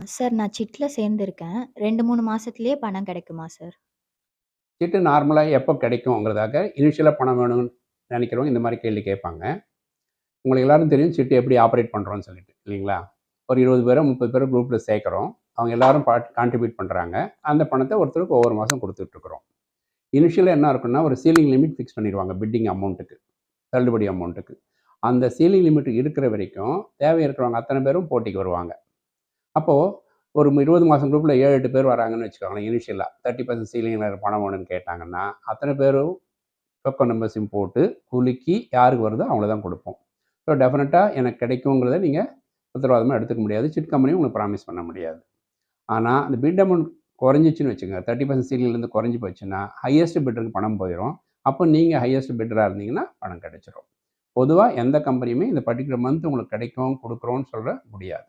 Sir நான் சிட்ல சேர்ந்திருக்கேன். 2, 3 மாசத்திலேயே பணம் கிடைக்குமா சார்? சீட்டு நார்மலா எப்போ கிடைக்குங்கிறதாக இனிஷியலா பணம் வேணும்னு நினைக்கிறவங்க இந்த மாரி கேள்வி கேட்பாங்க. உங்களுக்கு எல்லாரும் தெரியும் சீட்டு எப்படி ஆப்பரேட் பண்ணுறோம்னு சொல்லிட்டு இல்லைங்களா? ஒரு 20 பேரோ 30 பேரோ குரூப்ல சேர்க்குறோம். அவங்க எல்லாரும் கான்ட்ரிபியூட் பண்ணுறாங்க. அந்த பணத்தை ஒருத்தருக்கு ஒவ்வொரு மாதம் கொடுத்துட்ருக்குறோம். இனிஷியலா என்ன இருக்குன்னா ஒரு சீலிங் லிமிட் ஃபிக்ஸ் பண்ணிடுவாங்க பிட்டிங் அமௌண்ட்டுக்கு, தள்ளுபடி அமௌண்ட்டுக்கு. அந்த சீலிங் லிமிட் இருக்கிற வரைக்கும் தேவை இருக்கிறவங்க அத்தனை பேரும் போட்டிக்கு வருவாங்க. அப்போது ஒரு 20 மாதம் குரூப்பில் 7, 8 பேர் வராங்கன்னு வச்சுக்கோங்களேன். இனிஷியலாக 30% சீலிங்கில் பணம் வேணும்னு கேட்டாங்கன்னா அத்தனை பேரும் டோக்கன் மெம்பர்ஷிப் போட்டு குலுக்கி யாருக்கு வருதோ அவங்கள தான் கொடுப்போம். ஸோ டெஃபினட்டாக எனக்கு கிடைக்குங்கிறத நீங்கள் உத்தரவாதமாக எடுத்துக்க முடியாது. சிட் கம்பெனியும் உங்களுக்கு ப்ராமிஸ் பண்ண முடியாது. ஆனால் அந்த பிட் அமௌண்ட் குறைஞ்சிச்சின்னு வச்சுக்கோங்க, 30% சீலிங்லேருந்து குறைஞ்சி போச்சுன்னா ஹையஸ்ட் பிட்டருக்கு பணம் போயிடும். அப்போ நீங்கள் ஹையஸ்ட் பிட்டராக இருந்தீங்கன்னா பணம் கிடைச்சிரும். பொதுவாக எந்த கம்பெனியுமே இந்த பர்டிகுலர் மந்த் உங்களுக்கு கிடைக்கும் கொடுக்குறோன்னு சொல்ல முடியாது.